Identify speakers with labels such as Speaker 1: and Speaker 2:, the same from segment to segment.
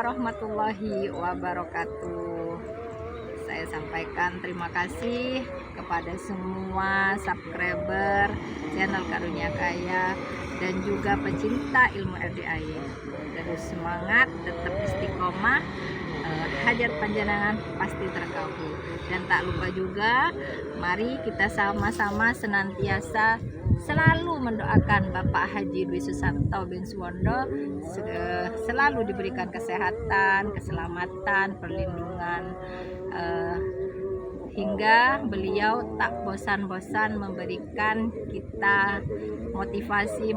Speaker 1: warahmatullahi wabarakatuh. Saya sampaikan terima kasih kepada semua subscriber channel Karunia Kaya dan juga pecinta ilmu RDI. Terus semangat, tetap istiqomah, hajat panjenengan pasti terkabul. Dan tak lupa juga, mari kita sama-sama senantiasa selalu mendoakan Bapak Haji Dwi Susanto bin Suwondo selalu diberikan kesehatan, keselamatan, perlindungan, hingga beliau tak bosan-bosan memberikan kita motivasi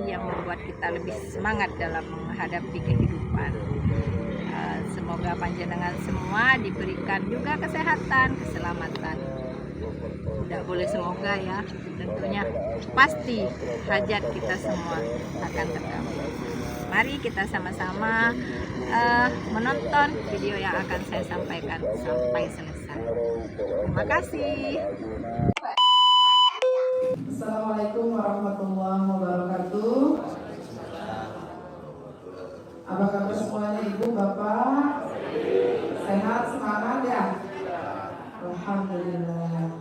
Speaker 1: yang membuat kita lebih semangat dalam menghadapi kehidupan. Semoga panjenengan semua diberikan juga kesehatan, keselamatan. Tidak boleh semoga ya, tentunya pasti hajat kita semua akan terkabul. Mari kita sama-sama menonton video yang akan saya sampaikan sampai selesai. Terima kasih.
Speaker 2: Assalamualaikum warahmatullahi wabarakatuh. Apa kabar semuanya, Ibu, Bapak? Sehat, semangat ya? Alhamdulillah.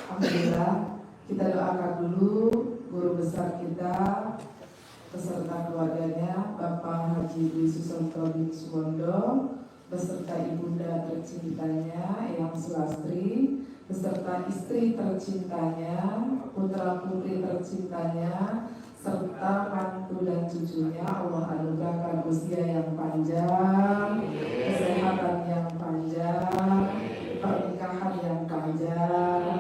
Speaker 2: Alhamdulillah. Kita doakan dulu guru besar kita beserta keluarganya, Bapak Haji Dwi Susanto bin Suwondo, beserta ibunda tercintanya Eyang Sulastri, beserta istri tercintanya, putra putri tercintanya, serta mantu dan cucunya. Allah anugerahkan usia yang panjang, kesehatan yang panjang, pernikahan yang panjang,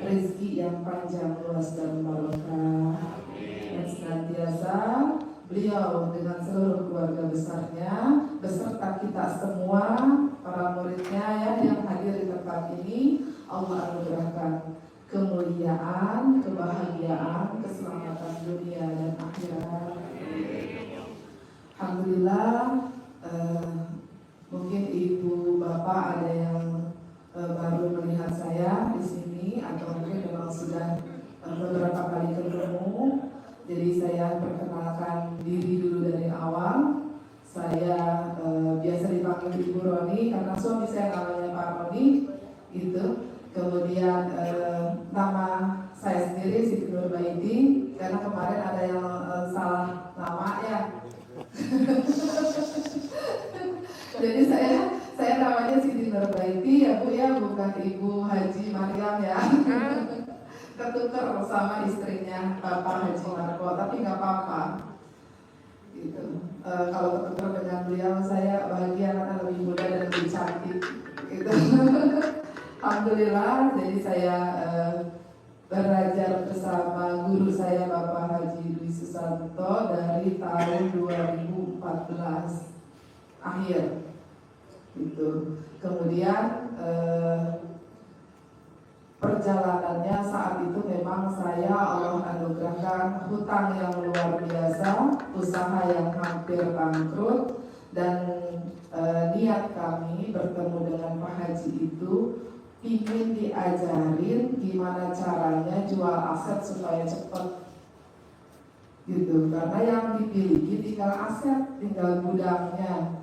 Speaker 2: rezeki yang panjang, luas dan barokah. Dan senantiasa beliau dengan seluruh keluarga besarnya beserta kita semua para muridnya ya, yang hadir di tempat ini, Allah anugerahkan kemuliaan, kebahagiaan, keselamatan dunia dan akhirat. Alhamdulillah. Mungkin ibu bapak ada yang baru melihat saya di sini atau mungkin memang sudah beberapa kali ketemu. Jadi saya perkenalkan diri dulu dari awal. Saya biasa dipanggil Ibu Roni karena suami saya namanya Pak Roni, gitu. Kemudian nama saya sendiri Siti Nurbaiti, karena kemarin ada yang salah nama ya. Jadi saya namanya Siti Nurbaiti ya Bu ya, bukan Ibu Haji Mariam ya. Ketuker sama istrinya Bapak Haji Marco, tapi nggak apa-apa. Gitu. Kalau ketuker dengan beliau saya bahagia karena lebih muda dan lebih cantik. Gitu. Alhamdulillah, jadi saya belajar bersama guru saya Bapak Haji Dwi Susanto dari tahun 2014 akhir. Gitu. Kemudian perjalanannya saat itu memang saya Allah anugerahkan hutang yang luar biasa, usaha yang hampir bangkrut, dan niat kami bertemu dengan Pak Haji itu ingin diajarin gimana caranya jual aset supaya cepat, gitu. Karena yang dipilih tinggal aset, tinggal gudangnya.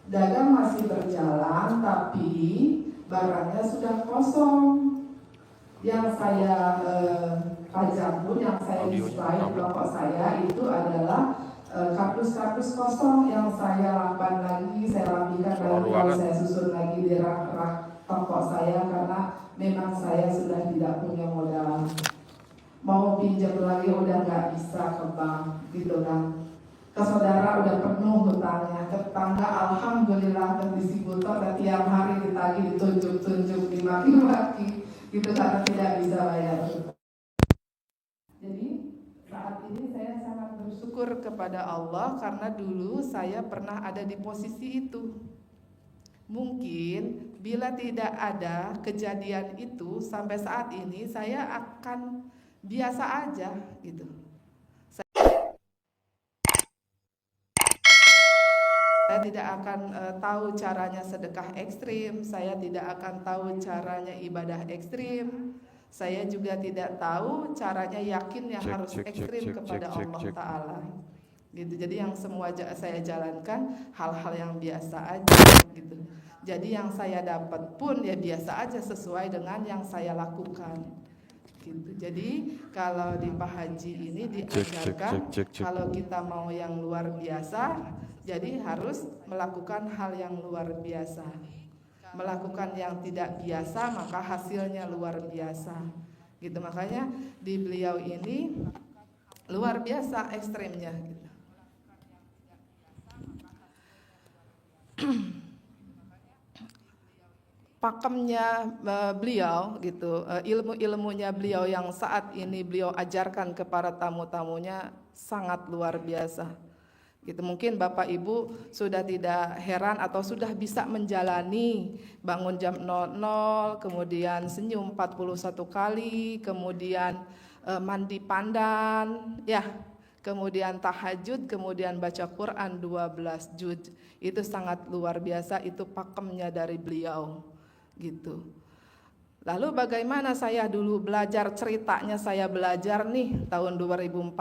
Speaker 2: Dagang masih berjalan tapi barangnya sudah kosong. Yang saya pajak pun, yang saya display kelompok saya itu adalah kardus-kardus kosong yang saya lamban lagi, saya rapikan lagi, lalu saya susun lagi di rak-rak toko saya karena memang saya sudah tidak punya modal. Mau pinjam lagi udah nggak bisa ke bank, gitu kan. Ke saudara udah penuh hutangnya, ke tetangga alhamdulillah ke distributor tiap hari ditagih, ditunjuk-tunjuk, dimaki-maki, gitu karena tidak bisa bayar. Jadi saat ini saya sangat bersyukur kepada Allah karena dulu saya pernah ada di posisi itu. Mungkin bila tidak ada kejadian itu sampai saat ini saya akan biasa aja gitu. Saya tidak akan tahu caranya sedekah ekstrim, saya tidak akan tahu caranya ibadah ekstrim, saya juga tidak tahu caranya yakin yang harus ekstrim kepada Allah Ta'ala. gitu. Jadi yang semua saya jalankan hal-hal yang biasa aja gitu. Jadi yang saya dapat pun ya biasa aja sesuai dengan yang saya lakukan gitu. Jadi kalau di Pak Haji ini diajarkan kalau kita mau yang luar biasa, jadi harus melakukan hal yang luar biasa. Melakukan yang tidak biasa maka hasilnya luar biasa gitu. Makanya di beliau ini luar biasa ekstremnya gitu. Pakemnya beliau gitu, ilmu-ilmunya beliau yang saat ini beliau ajarkan kepada tamu-tamunya sangat luar biasa gitu. Mungkin Bapak Ibu sudah tidak heran atau sudah bisa menjalani bangun jam 00, kemudian senyum 41 kali, kemudian mandi pandan ya, kemudian tahajud, kemudian baca Quran 12 juz. Itu sangat luar biasa, itu pakemnya dari beliau gitu. Lalu bagaimana saya dulu belajar, ceritanya saya belajar nih tahun 2014.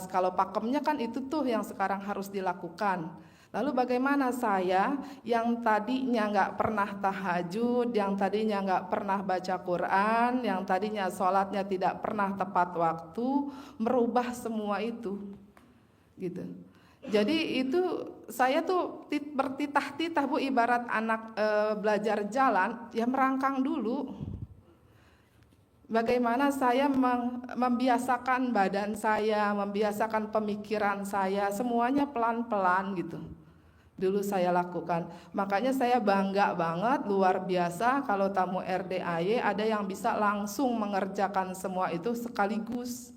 Speaker 2: Kalau pakemnya kan itu tuh yang sekarang harus dilakukan. Lalu bagaimana saya yang tadinya nggak pernah tahajud, yang tadinya nggak pernah baca Quran, yang tadinya sholatnya tidak pernah tepat waktu, merubah semua itu gitu. Jadi itu saya tuh bertitah-titah Bu, ibarat anak belajar jalan ya, merangkang dulu. Bagaimana saya membiasakan badan saya, membiasakan pemikiran saya, semuanya pelan-pelan gitu. Dulu saya lakukan. Makanya saya bangga banget, luar biasa kalau tamu RDAY ada yang bisa langsung mengerjakan semua itu sekaligus.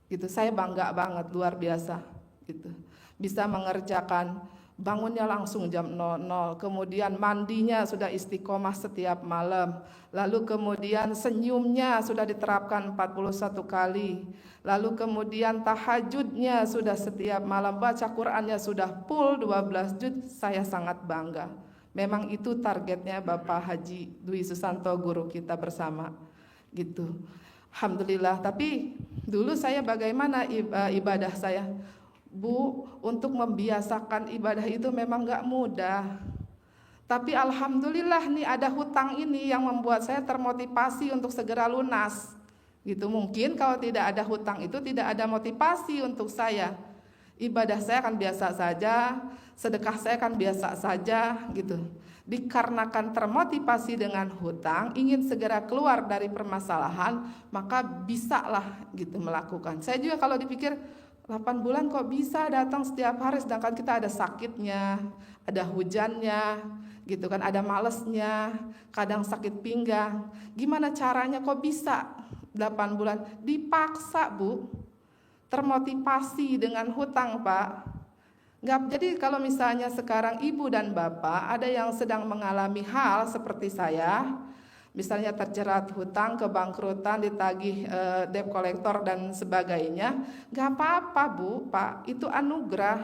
Speaker 2: Gitu. Saya bangga banget, luar biasa gitu. Bisa mengerjakan, bangunnya langsung jam 00, kemudian mandinya sudah istiqomah setiap malam, lalu kemudian senyumnya sudah diterapkan 41 kali, lalu kemudian tahajudnya sudah setiap malam, baca Qurannya sudah full 12 juz. Saya sangat bangga. Memang itu targetnya Bapak Haji Dwi Susanto, guru kita bersama gitu. Alhamdulillah. Tapi dulu saya bagaimana ibadah saya, Bu, untuk membiasakan ibadah itu memang gak mudah. Tapi alhamdulillah nih ada hutang ini yang membuat saya termotivasi untuk segera lunas. Gitu. Mungkin kalau tidak ada hutang itu tidak ada motivasi untuk saya. Ibadah saya akan biasa saja, sedekah saya akan biasa saja gitu. Dikarenakan termotivasi dengan hutang, ingin segera keluar dari permasalahan, maka bisalah gitu melakukan. Saya juga kalau dipikir 8 bulan kok bisa datang setiap hari, sedangkan kita ada sakitnya, ada hujannya, gitu kan, ada malesnya, kadang sakit pinggang. Gimana caranya kok bisa 8 bulan? Dipaksa Bu, termotivasi dengan hutang Pak. Jadi kalau misalnya sekarang ibu dan bapak ada yang sedang mengalami hal seperti saya, misalnya terjerat hutang, kebangkrutan, ditagih debt collector dan sebagainya, gak apa-apa Bu, Pak, itu anugerah.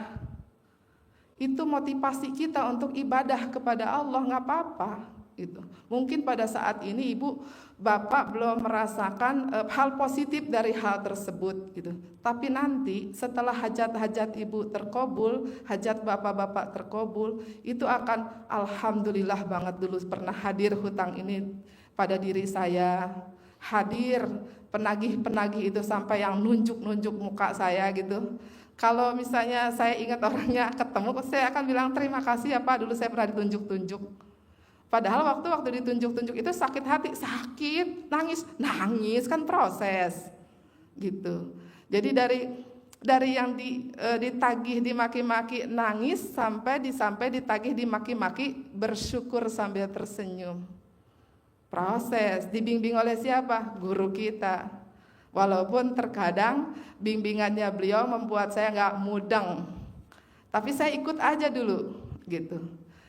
Speaker 2: Itu motivasi kita untuk ibadah kepada Allah, gak apa-apa gitu. Mungkin pada saat ini ibu, bapak belum merasakan hal positif dari hal tersebut gitu. Tapi nanti setelah hajat-hajat ibu terkabul, hajat bapak-bapak terkabul, itu akan alhamdulillah banget dulu pernah hadir hutang ini pada diri saya, hadir penagih-penagih itu sampai yang nunjuk-nunjuk muka saya gitu. Kalau misalnya saya ingat orangnya ketemu, saya akan bilang terima kasih ya Pak, dulu saya pernah ditunjuk-tunjuk. Padahal waktu ditunjuk-tunjuk itu sakit hati, sakit, nangis kan proses gitu. Jadi dari yang ditagih dimaki-maki nangis sampai ditagih dimaki-maki bersyukur sambil tersenyum. Proses, dibimbing oleh siapa? Guru kita. Walaupun terkadang bimbingannya beliau membuat saya nggak mudeng, tapi saya ikut aja dulu gitu.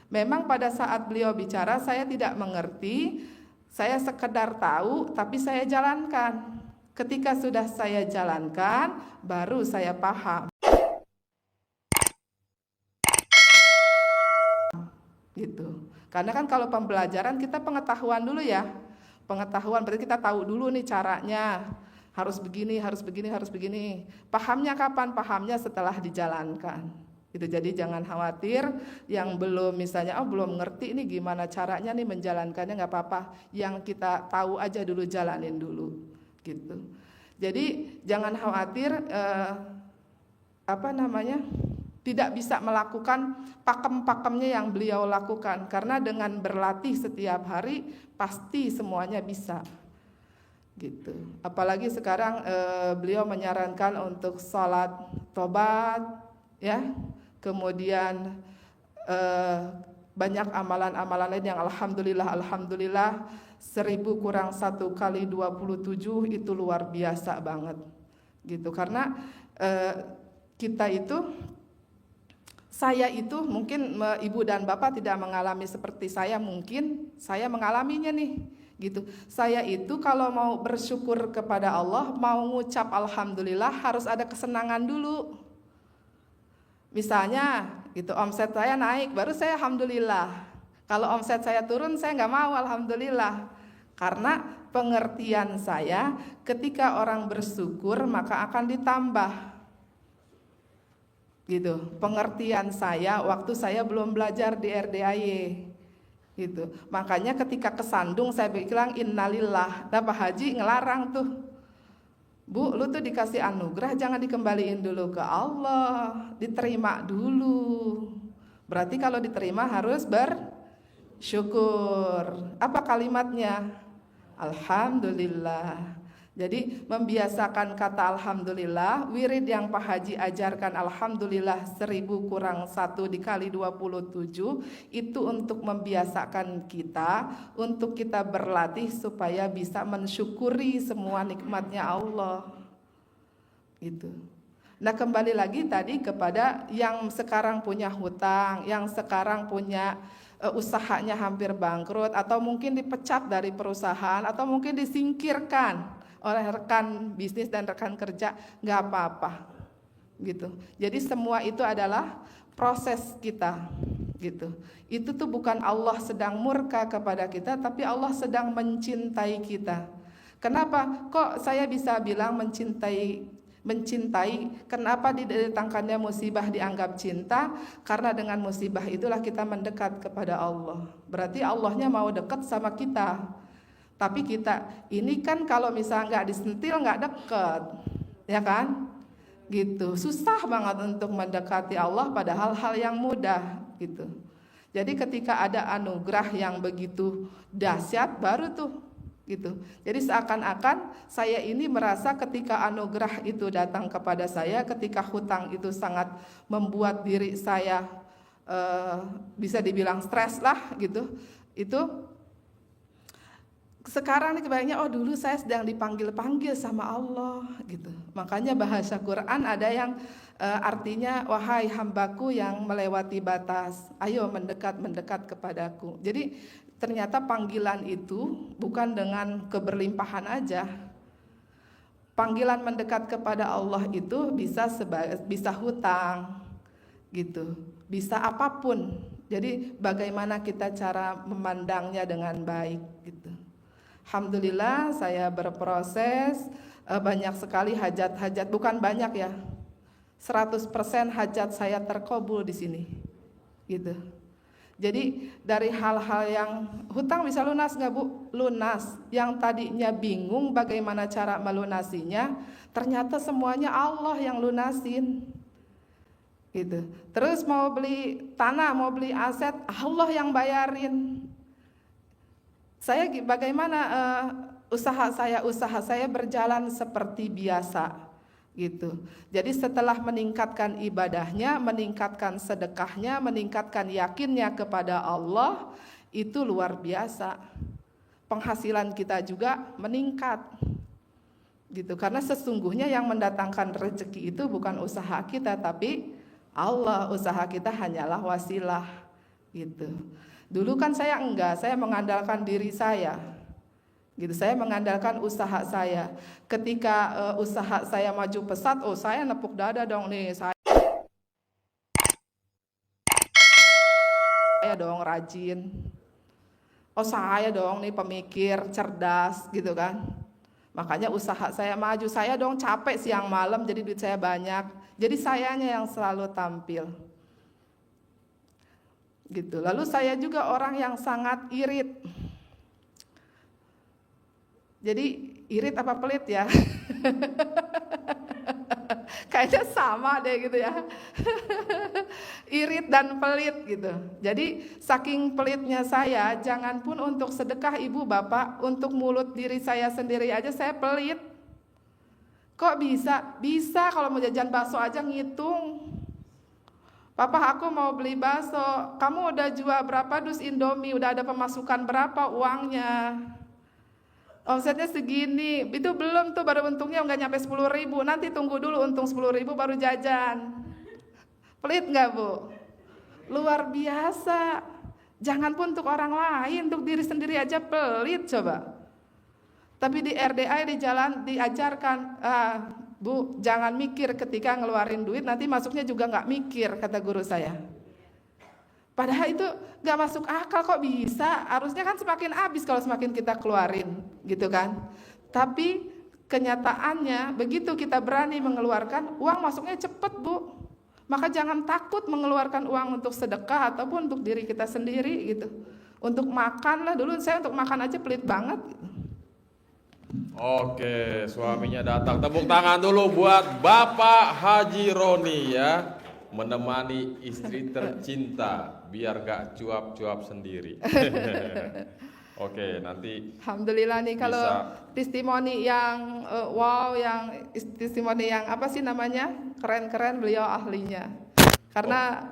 Speaker 2: Memang pada saat beliau bicara saya tidak mengerti, saya sekedar tahu tapi saya jalankan. Ketika sudah saya jalankan baru saya paham gitu. Karena kan kalau pembelajaran kita pengetahuan dulu ya, pengetahuan berarti kita tahu dulu nih caranya. Harus begini, harus begini, harus begini. Pahamnya kapan? Pahamnya setelah dijalankan. Gitu. Jadi jangan khawatir yang belum misalnya belum ngerti ini gimana caranya nih menjalankannya, nggak apa-apa. Yang kita tahu aja dulu, jalanin dulu. Gitu. Jadi jangan khawatir tidak bisa melakukan pakem-pakemnya yang beliau lakukan, karena dengan berlatih setiap hari pasti semuanya bisa. Gitu. Apalagi sekarang beliau menyarankan untuk sholat tobat, ya, kemudian banyak amalan-amalan lain yang alhamdulillah 1000 kurang 1 kali 27 itu luar biasa banget, gitu. Karena saya itu mungkin ibu dan bapak tidak mengalami seperti saya, mungkin saya mengalaminya nih. Gitu. Saya itu kalau mau bersyukur kepada Allah, mau ngucap alhamdulillah harus ada kesenangan dulu. Misalnya gitu, omset saya naik baru saya alhamdulillah. Kalau omset saya turun saya nggak mau alhamdulillah. Karena pengertian saya ketika orang bersyukur maka akan ditambah. Gitu. Pengertian saya waktu saya belum belajar di RDAY. Gitu. Makanya ketika kesandung saya bilang innalillah. Nah Pak Haji ngelarang tuh, Bu, lu tuh dikasih anugerah jangan dikembaliin dulu ke Allah, diterima dulu. Berarti kalau diterima harus bersyukur. Apa kalimatnya? Alhamdulillah. Jadi membiasakan kata alhamdulillah, wirid yang Pak Haji ajarkan alhamdulillah 1000 kurang 1 dikali 27, itu untuk membiasakan kita, untuk kita berlatih supaya bisa mensyukuri semua nikmatnya Allah. Gitu. Nah kembali lagi tadi kepada yang sekarang punya hutang, yang sekarang punya usahanya hampir bangkrut, atau mungkin dipecat dari perusahaan, atau mungkin disingkirkan oleh rekan bisnis dan rekan kerja, nggak apa-apa, gitu. Jadi semua itu adalah proses kita, gitu. Itu tuh bukan Allah sedang murka kepada kita, tapi Allah sedang mencintai kita. Kenapa? Kok saya bisa bilang mencintai? Kenapa didatangkannya musibah dianggap cinta? Karena dengan musibah itulah kita mendekat kepada Allah. Berarti Allahnya mau dekat sama kita. Tapi kita ini kan kalau misalnya nggak disentil nggak deket, ya kan? Gitu. Susah banget untuk mendekati Allah padahal hal yang mudah, gitu. Jadi ketika ada anugerah yang begitu dahsyat baru tuh, gitu. Jadi seakan-akan saya ini merasa ketika anugerah itu datang kepada saya, ketika hutang itu sangat membuat diri saya bisa dibilang stres lah, gitu. Itu sekarang nih kebayangnya, oh dulu saya sedang dipanggil-panggil sama Allah, gitu. Makanya bahasa Quran ada yang artinya wahai hambaku yang melewati batas, ayo mendekat kepadaku. Jadi ternyata panggilan itu bukan dengan keberlimpahan aja. Panggilan mendekat kepada Allah itu bisa hutang, gitu. Bisa apapun. Jadi bagaimana kita cara memandangnya dengan baik, gitu. Alhamdulillah saya berproses, banyak sekali hajat-hajat, bukan banyak ya, 100% hajat saya terkabul di sini, gitu. Jadi dari hal-hal yang hutang bisa lunas nggak Bu? Lunas. Yang tadinya bingung bagaimana cara melunasinya, ternyata semuanya Allah yang lunasin, gitu. Terus mau beli tanah, mau beli aset, Allah yang bayarin. Saya bagaimana usaha saya berjalan seperti biasa, gitu. Jadi setelah meningkatkan ibadahnya, meningkatkan sedekahnya, meningkatkan yakinnya kepada Allah, itu luar biasa. Penghasilan kita juga meningkat, gitu. Karena sesungguhnya yang mendatangkan rezeki itu bukan usaha kita, tapi Allah. Usaha kita hanyalah wasilah, gitu. Dulu kan saya enggak, saya mengandalkan diri saya, gitu. Saya mengandalkan usaha saya. Ketika usaha saya maju pesat, oh saya nepuk dada dong nih, saya dong rajin. Oh saya dong nih pemikir, cerdas, gitu kan. Makanya usaha saya maju, saya dong capek siang malam jadi duit saya banyak. Jadi sayanya yang selalu tampil. Gitu. Lalu saya juga orang yang sangat irit. Jadi irit apa pelit ya? Kayaknya sama deh gitu ya. Irit dan pelit gitu. Jadi saking pelitnya saya, jangan pun untuk sedekah ibu bapak, untuk mulut diri saya sendiri aja saya pelit. Kok bisa? Bisa, kalau mau jajan bakso aja ngitung. Papa, aku mau beli bakso, kamu udah jual berapa dus Indomie, udah ada pemasukan berapa uangnya? Omsetnya segini, itu belum tuh, baru untungnya nggak nyampe 10.000, nanti tunggu dulu untung 10.000 baru jajan. Pelit nggak Bu? Luar biasa. Jangan pun untuk orang lain, untuk diri sendiri aja pelit coba. Tapi di RDA di jalan diajarkan, Bu, jangan mikir ketika ngeluarin duit, nanti masuknya juga nggak mikir, kata guru saya. Padahal itu nggak masuk akal, kok bisa? Harusnya kan semakin habis kalau semakin kita keluarin, gitu kan? Tapi kenyataannya begitu kita berani mengeluarkan, uang masuknya cepet Bu. Maka jangan takut mengeluarkan uang untuk sedekah ataupun untuk diri kita sendiri gitu. Untuk makan lah, dulu saya untuk makan aja pelit banget. Gitu.
Speaker 3: Oke, suaminya datang. Tepuk tangan dulu buat Bapak Haji Roni ya, menemani istri tercinta biar gak cuap-cuap sendiri. Oke, nanti
Speaker 2: Alhamdulillah nih kalau testimoni yang wow, yang testimoni yang apa sih namanya, keren-keren, beliau ahlinya. Karena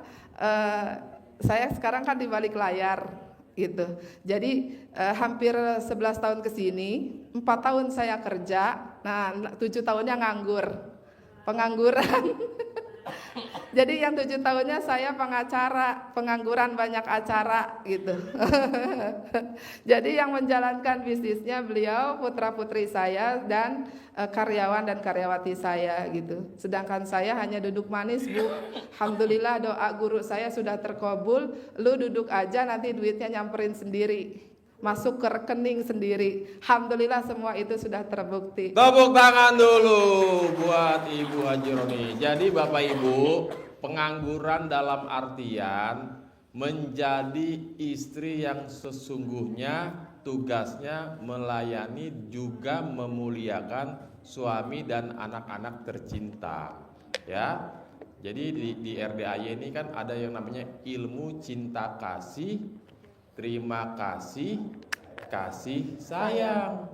Speaker 2: saya sekarang kan di balik layar gitu. Jadi hampir 11 tahun ke sini, 4 tahun saya kerja, nah 7 tahunnya nganggur, pengangguran. Jadi yang 7 tahunnya saya pengacara, pengangguran banyak acara gitu. Jadi yang menjalankan bisnisnya beliau, putra-putri saya dan karyawan dan karyawati saya gitu. Sedangkan saya hanya duduk manis Bu. Alhamdulillah doa guru saya sudah terkabul. Lu duduk aja nanti duitnya nyamperin sendiri, masuk ke rekening sendiri. Alhamdulillah semua itu sudah terbukti.
Speaker 3: tepuk tangan dulu buat Ibu Haji Roni. Jadi Bapak Ibu, pengangguran dalam artian menjadi istri yang sesungguhnya tugasnya melayani juga memuliakan suami dan anak-anak tercinta ya. Jadi di RDAY ini kan ada yang namanya ilmu cinta kasih, terima kasih, kasih sayang.